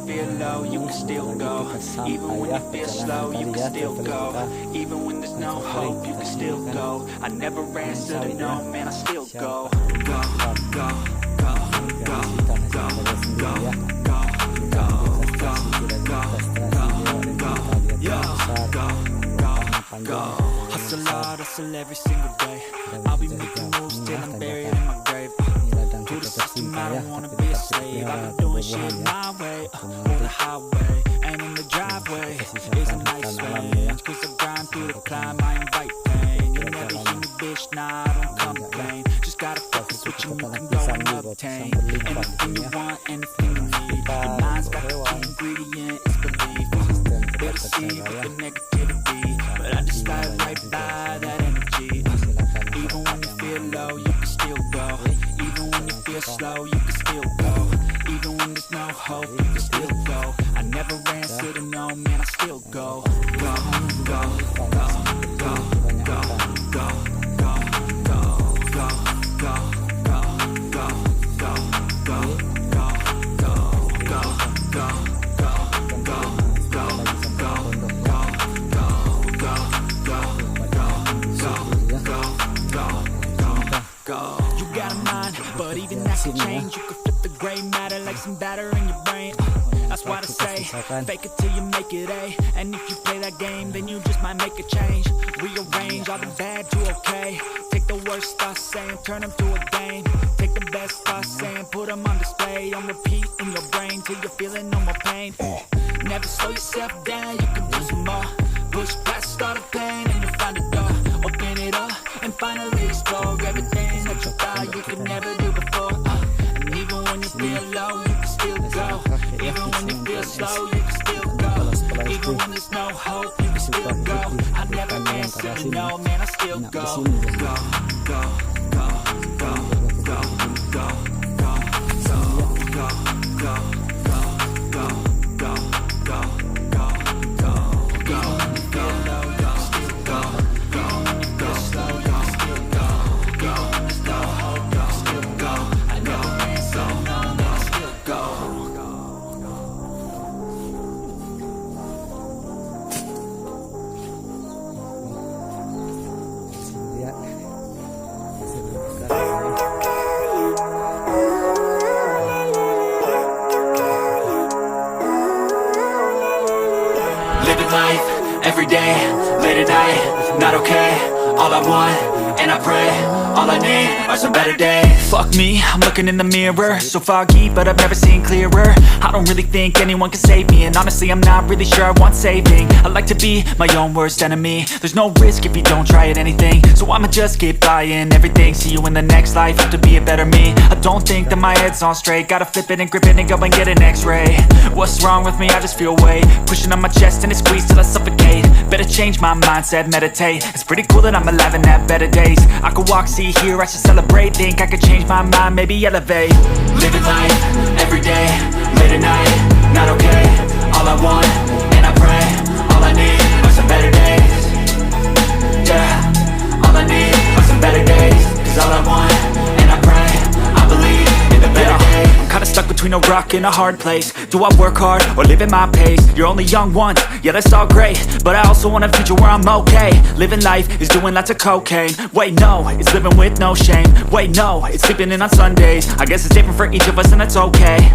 feel low, you can still go. Even when you feel slow, you can still go. Even when there's no hope, you can still go. I never answer to no, man, I still go. Go, go, go, go, go, go, go, go, go, go, go, yo, go, go, go. Hustle hard, hustle every single day. I'll be making moves till I'm buried in my grave. To the system, I don't wanna be a slave. I've been doing shit my way, on the highway, and in the driveway is a nice range. Cause I grind through the climb, I invite pain. You'll never hear me, bitch, nah, I don't complain. Just gotta focus what you need and go and obtain anything you want, anything you need. Your mind's got the key ingredient, it's belief. Better see with the negativity, but I just slide right by that energy. Even when you feel low, you can still go. Even when you feel slow, you can still go. Even when there's no hope, you can still go. I never answer to no, man, I still go. Go, go, go, go, go, go, go, go, go, go, go, go, go, go, go, go, go. You got a mind, but even that can change. You can flip the gray matter like some batter in your brain. That's why I say, fake it till you make it A. And if you play that game, then you just might make a change. Rearrange all the bad to okay. Take the worst thoughts saying, turn them to a game. Take the best thoughts saying, put them on display. On repeat in your brain till you're feeling no more pain. Never slow yourself down, you can do some more. Push past all the pain and you'll find a door. Open it up and finally explore everything that you thought you could never do before. And even when you feel low, you can still go. Even when you feel slow, you can still go. Even when there's no hope, you can still go. I never answer to no, man, I still go. Go, go, go, go, go, go, go, go, go, go, go, go, go, go, go. Living life, every day, late at night, not okay. All I want, and I pray, all I need are some better days. Fuck me, I'm looking in the mirror, so foggy, but I've never seen clearer. I don't really think anyone can save me, and honestly I'm not really sure I want saving. I like to be my own worst enemy. There's no risk if you don't try at anything, so I'ma just keep buying everything. See you in the next life, have to be a better me. I don't think that my head's on straight. Gotta flip it and grip it and go and get an x-ray. What's wrong with me? I just feel weight pushing on my chest and it squeezes till I suffocate. Better change my mindset, meditate. It's pretty cool that I'm alive and have better days. I could walk, see, hear, I should celebrate. Think I could change my mind, maybe elevate. Living life, every day, late at night, not okay. All I want, and I pray, all I need are some better days. Yeah, all I need are some better days. Cause all I want, and I pray, I believe in the better days. I'm kinda stuck between a rock and a hard place. Do I work hard or live at my pace? You're only young once, yeah that's all great, but I also want a future where I'm okay. Living life is doing lots of cocaine. Wait no, it's living with no shame. Wait no, it's sleeping in on Sundays. I guess it's different for each of us and that's okay.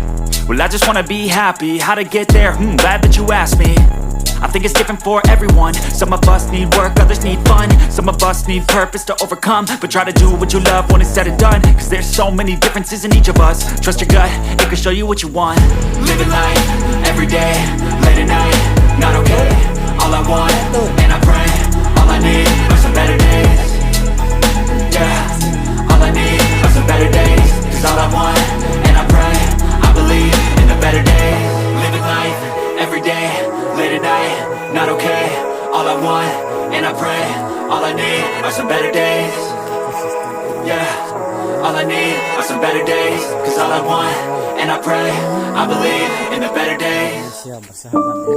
Well I just wanna be happy, how to get there? Glad that you asked me. I think it's different for everyone. Some of us need work, others need fun. Some of us need purpose to overcome. But try to do what you love when it's said and done. Cause there's so many differences in each of us. Trust your gut, it can show you what you want. Living life, every day, late at night, not okay. All I want, and I pray, all I need are some better days. Yeah, all I need are some better days. Cause all I want, and I pray, I believe in the better days. Living life, every day, late at night, not okay. All I want, and I pray, all I need are some better days. Yeah, all I need are some better days. Cause all I want, and I pray, I believe in the better days. Siap bersahabat ya.